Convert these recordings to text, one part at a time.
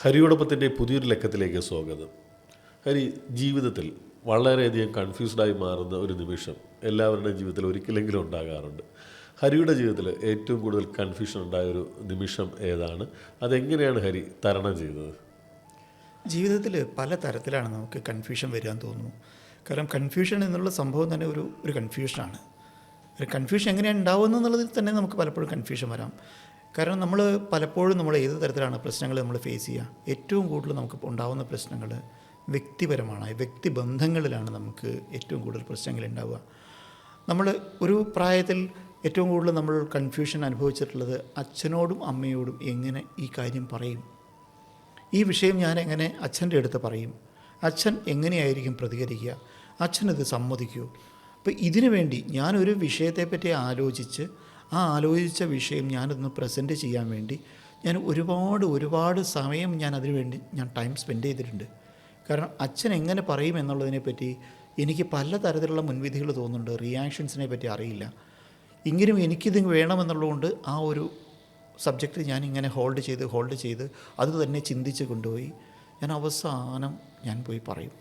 ഹരിയോടൊപ്പത്തിൻ്റെ പുതിയൊരു ലക്കത്തിലേക്ക് സ്വാഗതം. ഹരി, ജീവിതത്തിൽ വളരെയധികം കൺഫ്യൂസ്ഡായി മാറുന്ന ഒരു നിമിഷം എല്ലാവരുടെയും ജീവിതത്തിൽ ഒരിക്കലെങ്കിലും ഉണ്ടാകാറുണ്ട്. ഹരിയുടെ ജീവിതത്തിൽ ഏറ്റവും കൂടുതൽ കൺഫ്യൂഷൻ ഉണ്ടായ ഒരു നിമിഷം ഏതാണ്? അതെങ്ങനെയാണ് ഹരി തരണം ചെയ്തത്? ജീവിതത്തിൽ പല തരത്തിലാണ് നമുക്ക് കൺഫ്യൂഷൻ വരികയെന്ന് തോന്നുന്നു. കാരണം കൺഫ്യൂഷൻ എന്നുള്ള സംഭവം തന്നെ ഒരു കൺഫ്യൂഷനാണ്. ഒരു കൺഫ്യൂഷൻ എങ്ങനെയാണ് ഉണ്ടാവുന്നതെന്നുള്ളതിൽ തന്നെ നമുക്ക് പലപ്പോഴും കൺഫ്യൂഷൻ വരാം. കാരണം പലപ്പോഴും നമ്മൾ ഏത് തരത്തിലാണ് പ്രശ്നങ്ങൾ നമ്മൾ ഫേസ് ചെയ്യുക, ഏറ്റവും കൂടുതൽ നമുക്ക് ഉണ്ടാകുന്ന പ്രശ്നങ്ങൾ വ്യക്തിപരമാണ്. വ്യക്തിബന്ധങ്ങളിലാണ് നമുക്ക് ഏറ്റവും കൂടുതൽ പ്രശ്നങ്ങൾ ഉണ്ടാവുക. നമ്മൾ ഒരു പ്രായത്തിൽ ഏറ്റവും കൂടുതൽ നമ്മൾ കൺഫ്യൂഷൻ അനുഭവിച്ചിട്ടുള്ളത് അച്ഛനോടും അമ്മയോടും എങ്ങനെ ഈ കാര്യം പറയും, ഈ വിഷയം ഞാൻ എങ്ങനെ അച്ഛൻ്റെ അടുത്ത് പറയും, അച്ഛൻ എങ്ങനെയായിരിക്കും പ്രതികരിക്കുക, അച്ഛനത് സമ്മതിക്കുമോ. അപ്പോൾ ഇതിനു വേണ്ടി ഞാനൊരു വിഷയത്തെപ്പറ്റി ആലോചിച്ച് ആലോചിച്ച വിഷയം ഞാനൊന്ന് പ്രസൻറ്റ് ചെയ്യാൻ വേണ്ടി ഞാൻ ഒരുപാട് സമയം അതിനു വേണ്ടി ടൈം സ്പെൻഡ് ചെയ്തിട്ടുണ്ട്. കാരണം അച്ഛൻ എങ്ങനെ പറയും എന്നുള്ളതിനെപ്പറ്റി എനിക്ക് പല തരത്തിലുള്ള മുൻവിധികൾ തോന്നുന്നുണ്ട്. റിയാക്ഷൻസിനെ പറ്റി അറിയില്ല. എങ്കിലും എനിക്കിത് വേണമെന്നുള്ളതുകൊണ്ട് ആ ഒരു സബ്ജക്റ്റ് ഞാനിങ്ങനെ ഹോൾഡ് ചെയ്ത് അത് തന്നെ ചിന്തിച്ച് കൊണ്ടുപോയി അവസാനം പോയി പറയും.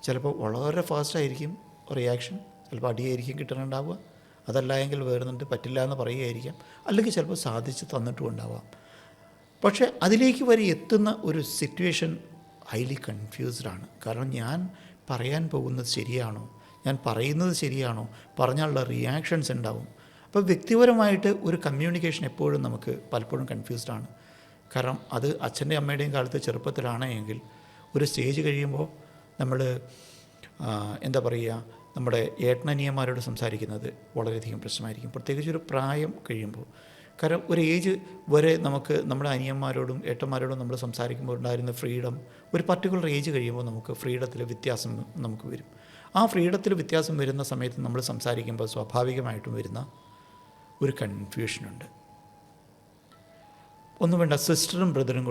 ചിലപ്പോൾ വളരെ ഫാസ്റ്റായിരിക്കും റിയാക്ഷൻ, ചിലപ്പോൾ അടിയായിരിക്കും കിട്ടണുണ്ടാവുക, അതല്ല എങ്കിൽ വേറുന്നുണ്ട് പറ്റില്ല എന്ന് പറയുകയായിരിക്കാം, അല്ലെങ്കിൽ ചിലപ്പോൾ സാധിച്ച് തന്നിട്ടും ഉണ്ടാവാം. പക്ഷേ അതിലേക്ക് വരെ എത്തുന്ന ഒരു സിറ്റുവേഷൻ ഹൈലി കൺഫ്യൂസ്ഡാണ്. കാരണം ഞാൻ പറയാൻ പോകുന്നത് ശരിയാണോ, ഞാൻ പറയുന്നത് ശരിയാണോ, പറഞ്ഞാലുള്ള റിയാക്ഷൻസ് ഉണ്ടാവും. അപ്പോൾ വ്യക്തിപരമായിട്ട് ഒരു കമ്മ്യൂണിക്കേഷൻ എപ്പോഴും നമുക്ക് പലപ്പോഴും കൺഫ്യൂസ്ഡാണ്. കാരണം അത് അച്ഛൻ്റെയും അമ്മയുടെയും കാലത്ത് ചെറുപ്പത്തിലാണ് എങ്കിൽ ഒരു സ്റ്റേജ് കഴിയുമ്പോൾ നമ്മൾ നമ്മുടെ ഏട്ടനനിയന്മാരോട് സംസാരിക്കുന്നത് വളരെയധികം പ്രശ്നമായിരിക്കും, പ്രത്യേകിച്ച് ഒരു പ്രായം കഴിയുമ്പോൾ. കാരണം ഒരു ഏജ് വരെ നമുക്ക് നമ്മുടെ അനിയന്മാരോടും ഏട്ടന്മാരോടും നമ്മൾ സംസാരിക്കുമ്പോൾ ഉണ്ടായിരുന്ന ഫ്രീഡം ഒരു പർട്ടിക്കുലർ ഏജ് കഴിയുമ്പോൾ നമുക്ക് ഫ്രീഡത്തിൽ വ്യത്യാസം നമുക്ക് വരും. ആ ഫ്രീഡത്തിൽ വ്യത്യാസം വരുന്ന സമയത്ത് നമ്മൾ സംസാരിക്കുമ്പോൾ സ്വാഭാവികമായിട്ടും വരുന്ന ഒരു കൺഫ്യൂഷനുണ്ട്. ഒന്നും വേണ്ട, സിസ്റ്ററും ബ്രദറും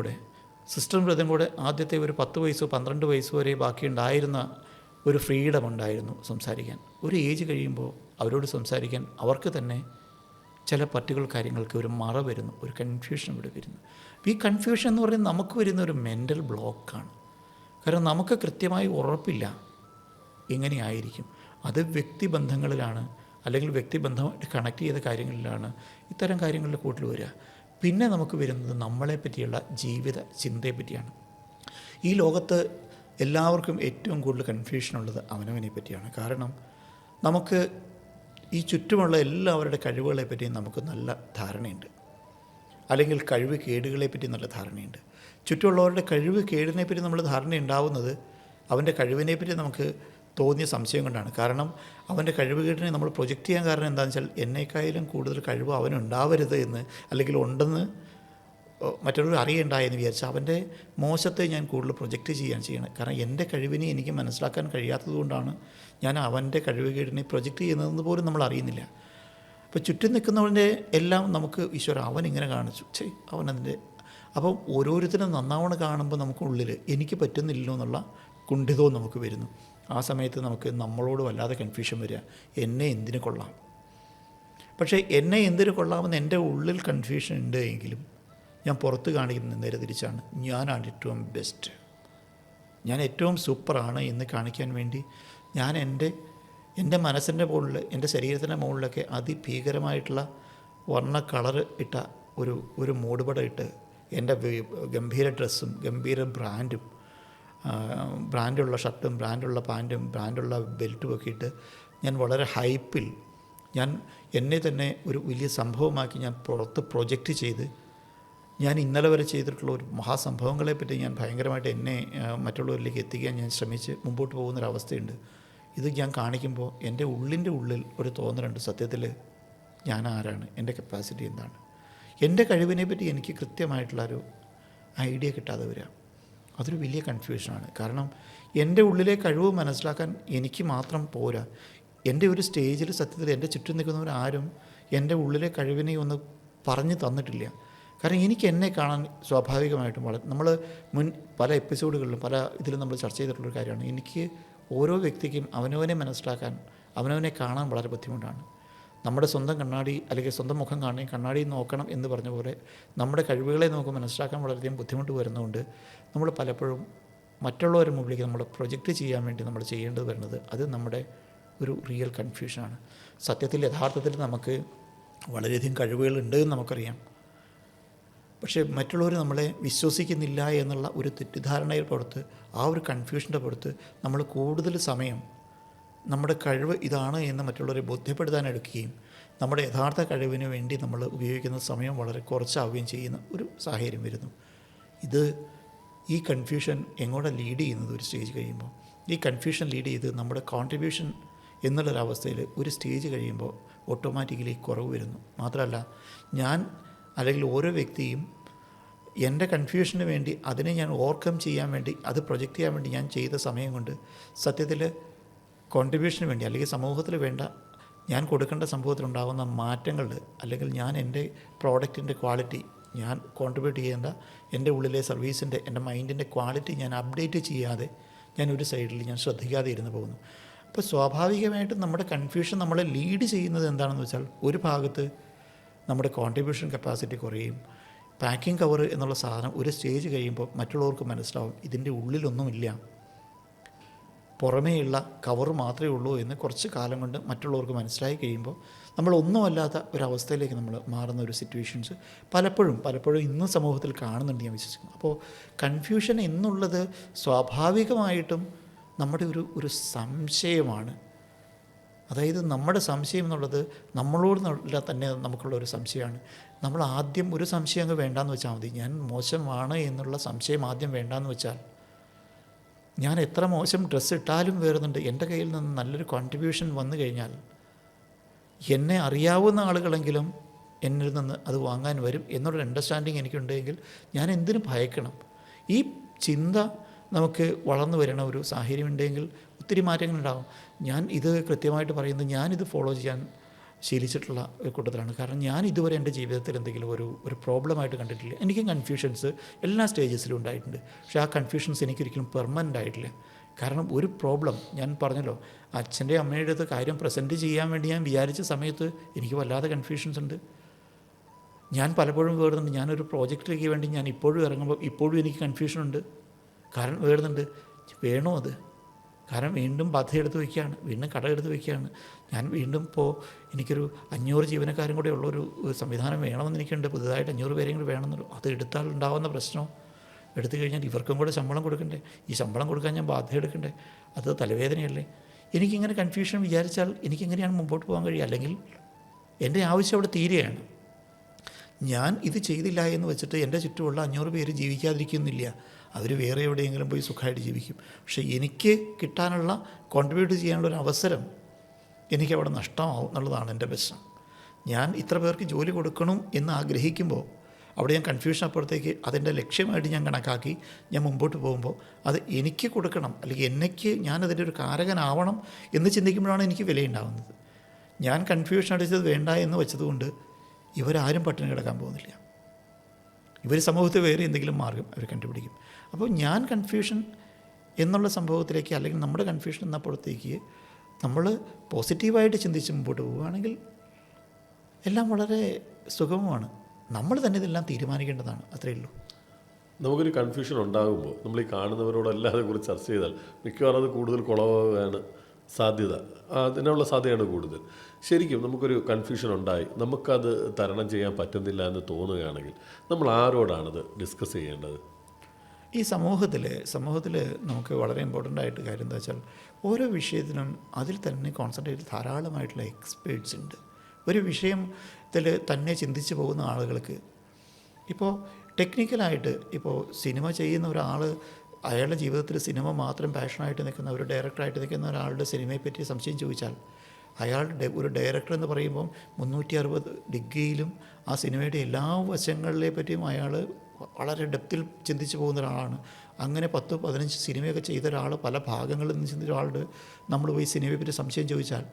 കൂടെ ആദ്യത്തെ ഒരു 10 വയസ്സോ 12 വയസ്സോ വരെ ബാക്കിയുണ്ടായിരുന്ന ഒരു ഫ്രീഡം ഉണ്ടായിരുന്നു സംസാരിക്കാൻ. ഒരു ഏജ് കഴിയുമ്പോൾ അവരോട് സംസാരിക്കാൻ അവർക്ക് തന്നെ ചില പർട്ടിക്കുലർ കാര്യങ്ങൾക്ക് ഒരു മറ വരുന്നു, ഒരു കൺഫ്യൂഷൻ ഇവിടെ വരുന്നു. ഈ കൺഫ്യൂഷൻ എന്ന് പറയുന്നത് നമുക്ക് വരുന്ന ഒരു മെൻ്റൽ ബ്ലോക്കാണ്. കാരണം നമുക്ക് കൃത്യമായി ഉറപ്പില്ല എങ്ങനെയായിരിക്കും. അത് വ്യക്തിബന്ധങ്ങളിലാണ്, അല്ലെങ്കിൽ വ്യക്തിബന്ധമായിട്ട് കണക്ട് ചെയ്ത കാര്യങ്ങളിലാണ് ഇത്തരം കാര്യങ്ങളുടെ കൂട്ടിൽ വരിക. പിന്നെ നമുക്ക് വരുന്നത് നമ്മളെ പറ്റിയുള്ള ജീവിത ചിന്തയെ പറ്റിയാണ്. ഈ ലോകത്ത് എല്ലാവർക്കും ഏറ്റവും കൂടുതൽ കൺഫ്യൂഷനുള്ളത് അവനവനെ പറ്റിയാണ്. കാരണം നമുക്ക് ഈ ചുറ്റുമുള്ള എല്ലാവരുടെ കഴിവുകളെ പറ്റിയും നമുക്ക് നല്ല ധാരണയുണ്ട്, അല്ലെങ്കിൽ കഴിവ് കേടുകളെ പറ്റി നല്ല ധാരണയുണ്ട്. ചുറ്റുമുള്ളവരുടെ കഴിവ് കേടിനെ പറ്റി നമ്മൾ ധാരണ ഉണ്ടാവുന്നത് അവൻ്റെ കഴിവിനെ പറ്റി നമുക്ക് തോന്നിയ സംശയം കൊണ്ടാണ്. കാരണം അവൻ്റെ കഴിവ് കേടിനെ നമ്മൾ പ്രൊജക്റ്റ് ചെയ്യാൻ കാരണം എന്താണെന്ന് വെച്ചാൽ എന്നേക്കാളും കൂടുതൽ കഴിവ് അവനുണ്ടാവരുത് എന്ന്, അല്ലെങ്കിൽ ഉണ്ടെന്ന് മറ്റൊരു അറിയണ്ടായെന്ന് വിചാരിച്ച് അവൻ്റെ മോശത്തെ ഞാൻ കൂടുതൽ പ്രൊജക്റ്റ് ചെയ്യണം. കാരണം എൻ്റെ കഴിവിനെ എനിക്ക് മനസ്സിലാക്കാൻ കഴിയാത്തതുകൊണ്ടാണ് ഞാൻ അവൻ്റെ കഴിവുകേടിനെ പ്രൊജക്റ്റ് ചെയ്യുന്നതെന്ന് പോലും നമ്മൾ അറിയുന്നില്ല. അപ്പോൾ ചുറ്റും നിൽക്കുന്നവൻ്റെ എല്ലാം നമുക്ക് ഈശ്വര അവനിങ്ങനെ കാണിച്ചു അവനതിൻ്റെ. അപ്പം ഓരോരുത്തരും നന്നാവണം കാണുമ്പോൾ നമുക്കുള്ളിൽ എനിക്ക് പറ്റുന്നില്ലല്ലോ എന്നുള്ള കുണ്ഠിതവും നമുക്ക് വരുന്നു. ആ സമയത്ത് നമുക്ക് നമ്മളോട് വല്ലാതെ കൺഫ്യൂഷൻ വരിക, എന്നെ എന്തിനു കൊള്ളാം. പക്ഷേ എന്നെ എന്തിനു കൊള്ളാമെന്ന് എൻ്റെ ഉള്ളിൽ കൺഫ്യൂഷൻ ഉണ്ട് എങ്കിലും ഞാൻ പുറത്ത് കാണിക്കുന്നത് നേരെ തിരിച്ചാണ്. ഞാനാണ് ഏറ്റവും ബെസ്റ്റ്, ഞാൻ ഏറ്റവും സൂപ്പറാണ് എന്ന് കാണിക്കാൻ വേണ്ടി ഞാൻ എൻ്റെ മനസ്സിൻ്റെ മുകളിൽ, എൻ്റെ ശരീരത്തിൻ്റെ മുകളിലൊക്കെ അതിഭീകരമായിട്ടുള്ള വർണ്ണ കളർ ഇട്ട ഒരു മൂടുപടം ഇട്ട് എൻ്റെ ഗംഭീര ഡ്രസ്സും ഗംഭീര ബ്രാൻഡുള്ള ഷർട്ടും ബ്രാൻഡുള്ള പാൻറ്റും ബ്രാൻഡുള്ള ബെൽറ്റും ഒക്കെ ഇട്ട് ഞാൻ വളരെ ഹൈപ്പിൽ എന്നെ തന്നെ ഒരു വലിയ സംഭവമാക്കി ഞാൻ പുറത്ത് പ്രൊജക്റ്റ് ചെയ്ത് ഞാൻ ഇന്നലെ വരെ ചെയ്തിട്ടുള്ള ഒരു മഹാസംഭവങ്ങളെപ്പറ്റി ഞാൻ ഭയങ്കരമായിട്ട് എന്നെ മറ്റുള്ളവരിലേക്ക് എത്തിക്കാൻ ഞാൻ ശ്രമിച്ച് മുമ്പോട്ട് പോകുന്നൊരവസ്ഥയുണ്ട്. ഇത് ഞാൻ കാണിക്കുമ്പോൾ എൻ്റെ ഉള്ളിൽ ഒരു തോന്നലുണ്ട്, സത്യത്തിൽ ഞാൻ ആരാണ്, എൻ്റെ കപ്പാസിറ്റി എന്താണ്, എൻ്റെ കഴിവിനെ പറ്റി എനിക്ക് കൃത്യമായിട്ടുള്ളൊരു ഐഡിയ കിട്ടാതെ വരിക. അതൊരു വലിയ കൺഫ്യൂഷനാണ്. കാരണം എൻ്റെ ഉള്ളിലെ കഴിവ് മനസ്സിലാക്കാൻ എനിക്ക് മാത്രം പോരാ. എൻ്റെ ഒരു സ്റ്റേജിൽ സത്യത്തിൽ എൻ്റെ ചുറ്റും നിൽക്കുന്നവരാരും എൻ്റെ ഉള്ളിലെ കഴിവിനെ ഒന്ന് പറഞ്ഞു തന്നിട്ടില്ല. കാരണം എനിക്ക് എന്നെ കാണാൻ സ്വാഭാവികമായിട്ടും നമ്മൾ പല എപ്പിസോഡുകളിലും പല ഇതിലും നമ്മൾ ചർച്ച ചെയ്തിട്ടുള്ളൊരു കാര്യമാണ്. എനിക്ക് ഓരോ വ്യക്തിക്കും അവനവനെ മനസ്സിലാക്കാൻ, അവനവനെ കാണാൻ വളരെ ബുദ്ധിമുട്ടാണ്. നമ്മുടെ സ്വന്തം കണ്ണാടി അല്ലെങ്കിൽ സ്വന്തം മുഖം കാണി കണ്ണാടി നോക്കണം എന്ന് പറഞ്ഞ പോലെ നമ്മുടെ കഴിവുകളെ നമുക്ക് മനസ്സിലാക്കാൻ വളരെയധികം ബുദ്ധിമുട്ട് വരുന്നതുകൊണ്ട് നമ്മൾ പലപ്പോഴും മറ്റുള്ളവരുടെ മുമ്പിലേക്ക് നമ്മൾ പ്രൊജക്റ്റ് ചെയ്യാൻ വേണ്ടി നമ്മൾ ചെയ്യേണ്ടത് വരുന്നത് അത് നമ്മുടെ ഒരു റിയൽ കൺഫ്യൂഷനാണ്. സത്യത്തിൽ യഥാർത്ഥത്തിൽ നമുക്ക് വളരെയധികം കഴിവുകളുണ്ട് എന്ന് നമുക്കറിയാം. പക്ഷേ മറ്റുള്ളവർ നമ്മളെ വിശ്വസിക്കുന്നില്ല എന്നുള്ള ഒരു തെറ്റിദ്ധാരണയിൽ പുറത്ത്, ആ ഒരു കൺഫ്യൂഷൻ്റെ പുറത്ത് നമ്മൾ കൂടുതൽ സമയം നമ്മുടെ കഴിവ് ഇതാണ് എന്ന് മറ്റുള്ളവരെ ബോധ്യപ്പെടുത്താൻ എടുക്കുകയും നമ്മുടെ യഥാർത്ഥ കഴിവിന് വേണ്ടി നമ്മൾ ഉപയോഗിക്കുന്ന സമയം വളരെ കുറച്ചാവുകയും ചെയ്യുന്ന ഒരു സാഹചര്യം വരുന്നു. ഈ കൺഫ്യൂഷൻ എങ്ങോട്ടാണ് ലീഡ് ചെയ്യുന്നത്? ഒരു സ്റ്റേജ് കഴിയുമ്പോൾ ഈ കൺഫ്യൂഷൻ ലീഡ് ചെയ്ത് നമ്മുടെ കോൺട്രിബ്യൂഷൻ എന്നുള്ളൊരവസ്ഥയിൽ ഒരു സ്റ്റേജ് കഴിയുമ്പോൾ ഓട്ടോമാറ്റിക്കലി കുറവ് വരുന്നു. മാത്രമല്ല, ഞാൻ അല്ലെങ്കിൽ ഓരോ വ്യക്തിയും എൻ്റെ കൺഫ്യൂഷന് വേണ്ടി അതിനെ ഞാൻ ഓവർകം ചെയ്യാൻ വേണ്ടി അത് പ്രൊജക്റ്റ് ചെയ്യാൻ വേണ്ടി ഞാൻ ചെയ്ത സമയം കൊണ്ട് സത്യത്തിൽ കോൺട്രിബ്യൂഷന് വേണ്ടി അല്ലെങ്കിൽ സമൂഹത്തിൽ വേണ്ട ഞാൻ കൊടുക്കേണ്ട സംഭവത്തിലുണ്ടാകുന്ന മാറ്റങ്ങൾ അല്ലെങ്കിൽ ഞാൻ എൻ്റെ പ്രോഡക്റ്റിൻ്റെ ക്വാളിറ്റി ഞാൻ കോൺട്രിബ്യൂട്ട് ചെയ്യേണ്ട എൻ്റെ ഉള്ളിലെ സർവീസിൻ്റെ എൻ്റെ മൈൻഡിൻ്റെ ക്വാളിറ്റി ഞാൻ അപ്ഡേറ്റ് ചെയ്യാതെ ഞാൻ ഒരു സൈഡിൽ ഞാൻ ശ്രദ്ധിക്കാതെ ഇരുന്ന് പോകുന്നു. അപ്പോൾ സ്വാഭാവികമായിട്ടും നമ്മുടെ കൺഫ്യൂഷൻ നമ്മളെ ലീഡ് ചെയ്യുന്നത് എന്താണെന്ന് വെച്ചാൽ ഒരു ഭാഗത്ത് നമ്മുടെ കോൺട്രിബ്യൂഷൻ കപ്പാസിറ്റി കുറയും. പാക്കിംഗ് കവർ എന്നുള്ള സാധനം ഒരു സ്റ്റേജ് കഴിയുമ്പോൾ മറ്റുള്ളവർക്ക് മനസ്സിലാവും ഇതിൻ്റെ ഉള്ളിലൊന്നുമില്ല, പുറമേയുള്ള കവർ മാത്രമേ ഉള്ളൂ എന്ന് കുറച്ച് കാലം കൊണ്ട് മറ്റുള്ളവർക്ക് മനസ്സിലായി കഴിയുമ്പോൾ നമ്മളൊന്നുമല്ലാത്ത ഒരവസ്ഥയിലേക്ക് നമ്മൾ മാറുന്ന ഒരു സിറ്റുവേഷൻസ് പലപ്പോഴും ഇന്നും സമൂഹത്തിൽ കാണുന്നുണ്ട് ഞാൻ വിശ്വസിക്കുന്നു. അപ്പോൾ കൺഫ്യൂഷൻ എന്നുള്ളത് സ്വാഭാവികമായിട്ടും നമ്മുടെ ഒരു സംശയമാണ്. അതായത് നമ്മുടെ സംശയം എന്നുള്ളത് നമ്മളോട് തന്നെ നമുക്കുള്ള ഒരു സംശയമാണ്. നമ്മൾ ആദ്യം ഒരു സംശയം അങ്ങ് വേണ്ടാന്ന് വെച്ചാൽ മതി. ഞാൻ മോശമാണ് എന്നുള്ള സംശയം ആദ്യം വേണ്ടാന്ന് വെച്ചാൽ, ഞാൻ എത്ര മോശം ഡ്രസ്സ് ഇട്ടാലും വരുന്നുണ്ട്, എൻ്റെ കയ്യിൽ നിന്ന് നല്ലൊരു കോൺട്രിബ്യൂഷൻ വന്നു കഴിഞ്ഞാൽ എന്നെ അറിയാവുന്ന ആളുകളെങ്കിലും എന്നിൽ നിന്ന് അത് വാങ്ങാൻ വരും എന്നുള്ളൊരു അണ്ടർസ്റ്റാൻഡിങ് എനിക്കുണ്ടെങ്കിൽ ഞാൻ എന്തിനു ഭയക്കണം? ഈ ചിന്ത നമുക്ക് വളർന്നു വരുന്ന ഒരു സാഹചര്യം ഉണ്ടെങ്കിൽ ഒത്തിരി മാറ്റങ്ങളുണ്ടാകും. ഞാൻ ഇത് കൃത്യമായിട്ട് പറയുന്നത് ഞാനിത് ഫോളോ ചെയ്യാൻ ശീലിച്ചിട്ടുള്ള ഒരു കൂട്ടത്തിലാണ്. കാരണം ഞാൻ ഇതുവരെ എൻ്റെ ജീവിതത്തിൽ എന്തെങ്കിലും ഒരു പ്രോബ്ലമായിട്ട് കണ്ടിട്ടില്ല. എനിക്ക് കൺഫ്യൂഷൻസ് എല്ലാ സ്റ്റേജസിലും ഉണ്ടായിട്ടുണ്ട്. പക്ഷേ ആ കൺഫ്യൂഷൻസ് എനിക്കൊരിക്കലും പെർമനൻ്റ് ആയിട്ടില്ല. കാരണം ഒരു പ്രോബ്ലം ഞാൻ പറഞ്ഞല്ലോ, അച്ഛൻ്റെ അമ്മയുടെ അടുത്ത് കാര്യം പ്രസൻറ്റ് ചെയ്യാൻ വേണ്ടി ഞാൻ വിചാരിച്ച സമയത്ത് എനിക്ക് വല്ലാതെ കൺഫ്യൂഷൻസ് ഉണ്ട്. ഞാൻ പലപ്പോഴും വേറുന്നുണ്ട്, ഞാനൊരു പ്രോജക്റ്റിലേക്ക് വേണ്ടി ഞാൻ ഇപ്പോഴും ഇറങ്ങുമ്പോൾ ഇപ്പോഴും എനിക്ക് കൺഫ്യൂഷനുണ്ട്. കാരണം വേറുന്നുണ്ട്, വേണോ അത്? കാരണം വീണ്ടും പദ്ധതി എടുത്ത് വയ്ക്കുകയാണ്, വീണ്ടും കട എടുത്ത് വയ്ക്കുകയാണ്. ഞാൻ വീണ്ടും ഇപ്പോൾ എനിക്കൊരു 500 ജീവനക്കാരും കൂടെ ഉള്ളൊരു സംവിധാനം വേണമെന്ന് എനിക്കുണ്ട്. പുതുതായിട്ട് 500 പേരെയും കൂടി വേണമെന്നുള്ളൂ. അത് എടുത്താൽ ഉണ്ടാകുന്ന പ്രശ്നം, എടുത്തു കഴിഞ്ഞാൽ ഇവർക്കും കൂടെ ശമ്പളം കൊടുക്കണ്ടേ? ഈ ശമ്പളം കൊടുക്കാൻ ഞാൻ ബാധ്യത എടുക്കണ്ടേ? അത് തലവേദനയല്ലേ? എനിക്കിങ്ങനെ കൺഫ്യൂഷൻ വിചാരിച്ചാൽ എനിക്കെങ്ങനെയാണ് മുമ്പോട്ട് പോകാൻ കഴിയുക? അല്ലെങ്കിൽ എൻ്റെ ആവശ്യം അവിടെ തീരുകയാണ്. ഞാൻ ഇത് ചെയ്തില്ല എന്ന് വെച്ചിട്ട് എൻ്റെ ചുറ്റുമുള്ള 500 പേര് ജീവിക്കാതിരിക്കുന്നില്ല. അവർ വേറെ എവിടെയെങ്കിലും പോയി സുഖമായിട്ട് ജീവിക്കും. പക്ഷേ എനിക്ക് കിട്ടാനുള്ള കോൺട്രിബ്യൂട്ട് ചെയ്യാനുള്ള ഒരു അവസരം എനിക്കവിടെ നഷ്ടമാവും എന്നുള്ളതാണ് എൻ്റെ പ്രശ്നം. ഞാൻ ഇത്ര പേർക്ക് ജോലി കൊടുക്കണം എന്ന് ആഗ്രഹിക്കുമ്പോൾ അവിടെ ഞാൻ കൺഫ്യൂഷൻ അപ്പുറത്തേക്ക് അതിൻ്റെ ലക്ഷ്യമായിട്ട് ഞാൻ കണക്കാക്കി ഞാൻ മുമ്പോട്ട് പോകുമ്പോൾ അത് എനിക്ക് കൊടുക്കണം, അല്ലെങ്കിൽ ഞാനതിൻ്റെ ഒരു കാരകനാവണം എന്ന് ചിന്തിക്കുമ്പോഴാണ് എനിക്ക് വിലയുണ്ടാകുന്നത്. ഞാൻ കൺഫ്യൂഷൻ അടിച്ചത് വേണ്ട എന്ന് വെച്ചതുകൊണ്ട് ഇവരാരും പട്ടിണി കിടക്കാൻ പോകുന്നില്ല. ഇവർ സമൂഹത്തിൽ വേറെ എന്തെങ്കിലും മാർഗം അവർ കണ്ടുപിടിക്കും. അപ്പോൾ ഞാൻ കൺഫ്യൂഷൻ എന്നുള്ള സംഭവത്തിലേക്ക് അല്ലെങ്കിൽ നമ്മുടെ കൺഫ്യൂഷൻ എന്നപ്പുറത്തേക്ക് നമ്മൾ പോസിറ്റീവായിട്ട് ചിന്തിച്ച് മുമ്പോട്ട് പോവുകയാണെങ്കിൽ എല്ലാം വളരെ സുഗമമാണ്. നമ്മൾ തന്നെ ഇതെല്ലാം തീരുമാനിക്കേണ്ടതാണ്. അത്രയേ ഉള്ളൂ. നമുക്കൊരു കൺഫ്യൂഷൻ ഉണ്ടാകുമ്പോൾ നമ്മൾ ഈ കാണുന്നവരോടെല്ലാം അതേക്കുറിച്ച് ചർച്ച ചെയ്താൽ മിക്കവാറും അത് കൂടുതൽ കുളവാകാനാണ് സാധ്യത. അതിനുള്ള സാധ്യതയാണ് കൂടുതൽ. ശരിക്കും നമുക്കൊരു കൺഫ്യൂഷൻ ഉണ്ടായി നമുക്കത് തരണം ചെയ്യാൻ പറ്റുന്നില്ല എന്ന് തോന്നുകയാണെങ്കിൽ നമ്മൾ ആരോടാണത് ഡിസ്കസ് ചെയ്യേണ്ടത്? ഈ സമൂഹത്തിൽ നമുക്ക് വളരെ ഇമ്പോർട്ടൻ്റ് ആയിട്ട് കാര്യം എന്താ വെച്ചാൽ ഓരോ വിഷയത്തിനും അതിൽ തന്നെ കോൺസെൻട്രേറ്റ് ധാരാളമായിട്ടുള്ള എക്സ്പേർട്സ് ഉണ്ട്. ഒരു വിഷയത്തിൽ തന്നെ ചിന്തിച്ച് പോകുന്ന ആളുകൾക്ക് ഇപ്പോൾ ടെക്നിക്കലായിട്ട് ഇപ്പോൾ സിനിമ ചെയ്യുന്ന ഒരാൾ അയാളുടെ ജീവിതത്തിൽ സിനിമ മാത്രം പാഷനായിട്ട് നിൽക്കുന്ന ഒരു ഡയറക്ടറായിട്ട് നിൽക്കുന്ന ഒരാളുടെ സിനിമയെപ്പറ്റി സംശയം ചോദിച്ചാൽ അയാളുടെ ഒരു ഡയറക്ടർ എന്ന് പറയുമ്പം 360 ഡിഗ്രിയിലും ആ സിനിമയുടെ എല്ലാ വശങ്ങളെ പറ്റിയും അയാൾ വളരെ ഡെപ്തിൽ ചിന്തിച്ച് പോകുന്ന ഒരാളാണ്. അങ്ങനെ 10-15 സിനിമയൊക്കെ ചെയ്ത ഒരാൾ പല ഭാഗങ്ങളിൽ നിന്ന് ചിന്തിച്ച ഒരാളുടെ നമ്മൾ പോയി സിനിമയെപ്പറ്റി സംശയം ചോദിച്ചാൽ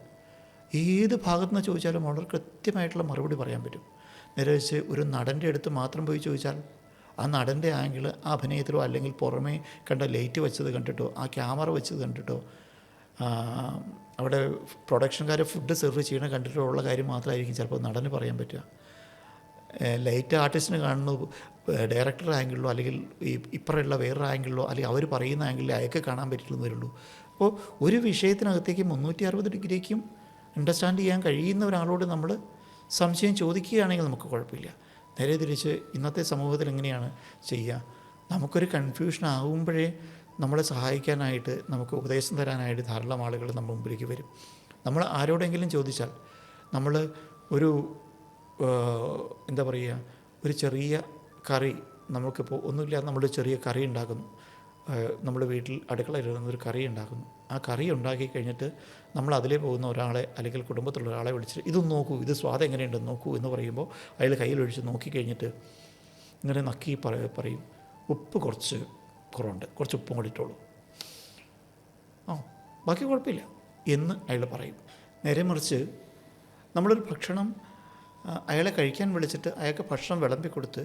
ഏത് ഭാഗത്തു നിന്ന് ചോദിച്ചാലും വളരെ കൃത്യമായിട്ടുള്ള മറുപടി പറയാൻ പറ്റും. നേരെ വെച്ച് ഒരു നടൻ്റെ അടുത്ത് മാത്രം പോയി ചോദിച്ചാൽ ആ നടൻ്റെ ആംഗിൾ, ആ അഭിനയത്തിലോ അല്ലെങ്കിൽ പുറമേ കണ്ട ലൈറ്റ് വെച്ചത് കണ്ടിട്ടോ ആ ക്യാമറ വെച്ചത് കണ്ടിട്ടോ അവിടെ പ്രൊഡക്ഷൻകാർ ഫുഡ് സെർവ് ചെയ്യണ കണ്ടിട്ടുള്ള കാര്യം മാത്രമായിരിക്കും ചിലപ്പോൾ നടന് പറയാൻ പറ്റുക. ലൈറ്റ് ആർട്ടിസ്റ്റിന് കാണുന്നത് ഡയറക്ടർ ആംഗിളിലോ അല്ലെങ്കിൽ ഇപ്പറയുള്ള വേറൊരു ആംഗിളിലോ അല്ലെങ്കിൽ അവർ പറയുന്ന ആംഗിളിൽ അയക്കെ കാണാൻ പറ്റില്ലെന്ന് വരുള്ളൂ. അപ്പോൾ ഒരു വിഷയത്തിനകത്തേക്ക് 360 ഡിഗ്രിക്കും അണ്ടർസ്റ്റാൻഡ് ചെയ്യാൻ കഴിയുന്ന ഒരാളോട് നമ്മൾ സംശയം ചോദിക്കുകയാണെങ്കിൽ നമുക്ക് കുഴപ്പമില്ല. നേരെ തിരിച്ച് ഇന്നത്തെ സമൂഹത്തിൽ എങ്ങനെയാണ് ചെയ്യുക? നമുക്കൊരു കൺഫ്യൂഷൻ ആകുമ്പോഴേ നമ്മളെ സഹായിക്കാനായിട്ട് നമുക്ക് ഉപദേശം തരാനായിട്ട് ധാരാളം ആളുകൾ നമ്മുടെ മുമ്പിലേക്ക് വരും. നമ്മൾ ആരോടെങ്കിലും ചോദിച്ചാൽ നമ്മൾ ഒരു എന്താ പറയുക, ഒരു ചെറിയ കറി നമുക്കിപ്പോൾ ഒന്നുമില്ലാതെ നമ്മൾ ചെറിയ കറി ഉണ്ടാക്കുന്നു, നമ്മൾ വീട്ടിൽ അടുക്കളയിൽ ഒരു കറി ഉണ്ടാക്കുന്നു. ആ കറി ഉണ്ടാക്കി കഴിഞ്ഞിട്ട് നമ്മൾ അതിലേ പോകുന്ന ഒരാളെ അല്ലെങ്കിൽ കുടുംബത്തിലുള്ള ഒരാളെ വിളിച്ചിട്ട് ഇതൊന്ന് നോക്കൂ, ഇത് സ്വാദം എങ്ങനെയുണ്ടെന്ന് നോക്കൂ എന്ന് പറയുമ്പോൾ അയാൾ കയ്യിലൊഴിച്ച് നോക്കിക്കഴിഞ്ഞിട്ട് ഇങ്ങനെ നക്കി പറയും ഉപ്പ് കുറച്ച് കുറവുണ്ട്, കുറച്ച് ഉപ്പും കൂടി ഇട്ടോളൂ, ബാക്കി കുഴപ്പമില്ല എന്ന് അയാൾ പറയും. നേരെ മറിച്ച് നമ്മളൊരു ഭക്ഷണം അയാളെ കഴിക്കാൻ വിളിച്ചിട്ട് അയാൾക്ക് ഭക്ഷണം വിളമ്പി കൊടുത്ത്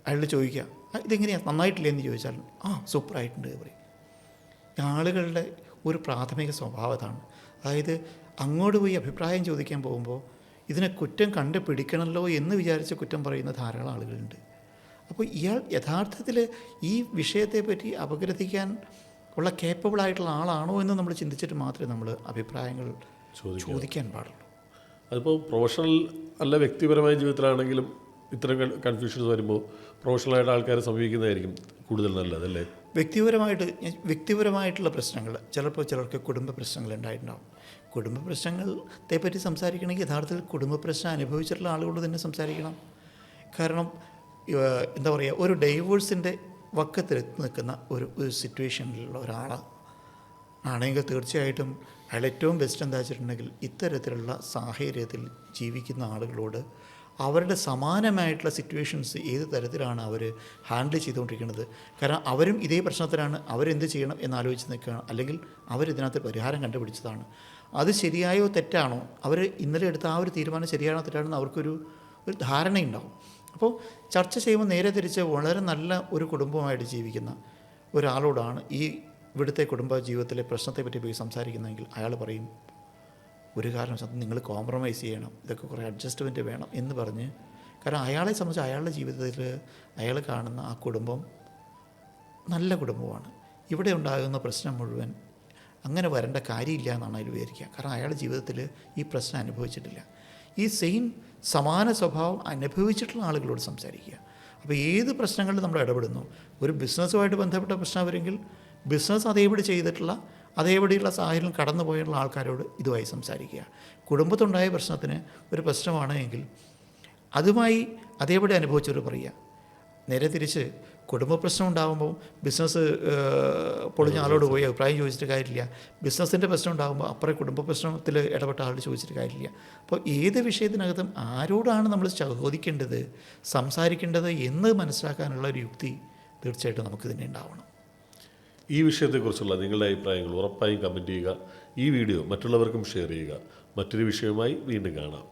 അയാൾ ചോദിക്കുക ഇതെങ്ങനെയാണ് നന്നായിട്ടില്ലേ എന്ന് ചോദിച്ചാൽ സൂപ്പറായിട്ടുണ്ട് പറയും. ആളുകളുടെ ഒരു പ്രാഥമിക സ്വഭാവം അതാണ്. അതായത് അങ്ങോട്ട് പോയി അഭിപ്രായം ചോദിക്കാൻ പോകുമ്പോൾ ഇതിനെ കുറ്റം കണ്ടുപിടിക്കണമല്ലോ എന്ന് വിചാരിച്ച് കുറ്റം പറയുന്ന ധാരാളം ആളുകളുണ്ട്. അപ്പോൾ ഇയാൾ യഥാർത്ഥത്തിൽ ഈ വിഷയത്തെപ്പറ്റി അപഗ്രഥിക്കാൻ ഉള്ള കേപ്പബിളായിട്ടുള്ള ആളാണോ എന്ന് നമ്മൾ ചിന്തിച്ചിട്ട് മാത്രമേ നമ്മൾ അഭിപ്രായങ്ങൾ ചോദിക്കാൻ പാടുള്ളൂ. അതിപ്പോൾ പ്രൊഫഷണൽ അല്ല വ്യക്തിപരമായ ജീവിതത്തിലാണെങ്കിലും ഇത്തരം കൺഫ്യൂഷൻസ് വരുമ്പോൾ പ്രൊഫഷണലായിട്ട് ആൾക്കാരെ സമീപിക്കുന്നതായിരിക്കും കൂടുതൽ നല്ലതല്ലേ? വ്യക്തിപരമായിട്ടുള്ള പ്രശ്നങ്ങൾ ചിലപ്പോൾ ചിലർക്ക് കുടുംബ പ്രശ്നങ്ങൾ ഉണ്ടായിട്ടുണ്ടാകും. കുടുംബ പ്രശ്നങ്ങളെപ്പറ്റി സംസാരിക്കണമെങ്കിൽ യഥാർത്ഥത്തിൽ കുടുംബ പ്രശ്നം അനുഭവിച്ചിട്ടുള്ള ആളുകളോട് തന്നെ സംസാരിക്കണം. കാരണം എന്താ പറയുക, ഒരു ഡൈവോഴ്സിൻ്റെ വക്കത്തിൽ നിൽക്കുന്ന ഒരു സിറ്റുവേഷനിലുള്ള ഒരാളാണെങ്കിൽ തീർച്ചയായിട്ടും അയാൾ ഏറ്റവും ബെസ്റ്റ് എന്താ വെച്ചിട്ടുണ്ടെങ്കിൽ ഇത്തരത്തിലുള്ള സാഹചര്യത്തിൽ ജീവിക്കുന്ന ആളുകളോട് അവരുടെ സമാനമായിട്ടുള്ള സിറ്റുവേഷൻസ് ഏത് തരത്തിലാണ് അവർ ഹാൻഡിൽ ചെയ്തുകൊണ്ടിരിക്കുന്നത്. കാരണം അവരും ഇതേ പ്രശ്നത്തിലാണ്, അവരെന്ത് ചെയ്യണം എന്നാലോചിച്ച് നിൽക്കുകയാണ്, അല്ലെങ്കിൽ അവരിതിനകത്ത് പരിഹാരം കണ്ടുപിടിച്ചതാണ്. അത് ശരിയായോ തെറ്റാണോ, അവർ ഇന്നലെ എടുത്ത ആ ഒരു തീരുമാനം ശരിയാണോ തെറ്റാണോ എന്ന് അവർക്കൊരു ധാരണയുണ്ടാവും. അപ്പോൾ ചർച്ച ചെയ്യുമ്പോൾ നേരെ തിരിച്ച് വളരെ നല്ല ഒരു കുടുംബമായിട്ട് ജീവിക്കുന്ന ഒരാളോടാണ് ഇവിടുത്തെ കുടുംബ ജീവിതത്തിലെ പ്രശ്നത്തെപ്പറ്റി പോയി സംസാരിക്കുന്നതെങ്കിൽ അയാൾ പറയും ഒരു കാരണം നിങ്ങൾ കോംപ്രമൈസ് ചെയ്യണം, ഇതൊക്കെ കുറേ അഡ്ജസ്റ്റ്മെൻറ്റ് വേണം എന്ന് പറഞ്ഞ്. കാരണം അയാളെ സംബന്ധിച്ച് അയാളുടെ ജീവിതത്തിൽ അയാൾ കാണുന്ന ആ കുടുംബം നല്ല കുടുംബമാണ്. ഇവിടെ ഉണ്ടാകുന്ന പ്രശ്നം മുഴുവൻ അങ്ങനെ വരേണ്ട കാര്യമില്ല എന്നാണ് അയാൾ വിചാരിക്കുക. കാരണം അയാളുടെ ജീവിതത്തിൽ ഈ പ്രശ്നം അനുഭവിച്ചിട്ടില്ല. ഈ സമാന സ്വഭാവം അനുഭവിച്ചിട്ടുള്ള ആളുകളോട് സംസാരിക്കുക. അപ്പോൾ ഏത് പ്രശ്നങ്ങളിലും നമ്മൾ ഇടപെടുന്നു, ഒരു ബിസിനസ്സുമായിട്ട് ബന്ധപ്പെട്ട പ്രശ്നം വരുമെങ്കിൽ ബിസിനസ് അതേപടി ചെയ്തിട്ടുള്ള അതേപടിയുള്ള സാഹചര്യം കടന്നു പോയുള്ള ആൾക്കാരോട് ഇതുമായി സംസാരിക്കുക. കുടുംബത്തുണ്ടായ പ്രശ്നത്തിന് ഒരു പ്രശ്നമാണ് എങ്കിൽ അതുമായി അതേപടി അനുഭവിച്ചവർ പറയുക. നേരെ തിരിച്ച് കുടുംബ പ്രശ്നം ഉണ്ടാകുമ്പോൾ ബിസിനസ് പൊളിഞ്ഞ ആളോട് പോയി അഭിപ്രായം ചോദിച്ചിട്ട് കാര്യമില്ല. ബിസിനസ്സിൻ്റെ പ്രശ്നം ഉണ്ടാകുമ്പോൾ അപ്പുറം കുടുംബ പ്രശ്നത്തിൽ ഇടപെട്ട ആളോട് ചോദിച്ചിട്ട് കാര്യമില്ല. അപ്പോൾ ഏത് വിഷയത്തിനകത്തും ആരോടാണ് നമ്മൾ ചോദിക്കേണ്ടത്, സംസാരിക്കേണ്ടത് എന്ന് മനസ്സിലാക്കാനുള്ള ഒരു യുക്തി തീർച്ചയായിട്ടും നമുക്ക് തന്നെ ഉണ്ടാവണം. ഈ വിഷയത്തെക്കുറിച്ചുള്ള നിങ്ങളുടെ അഭിപ്രായങ്ങൾ ഉറപ്പായും കമൻറ്റ് ചെയ്യുക. ഈ വീഡിയോ മറ്റുള്ളവർക്കും ഷെയർ ചെയ്യുക. മറ്റൊരു വിഷയവുമായി വീണ്ടും കാണാം.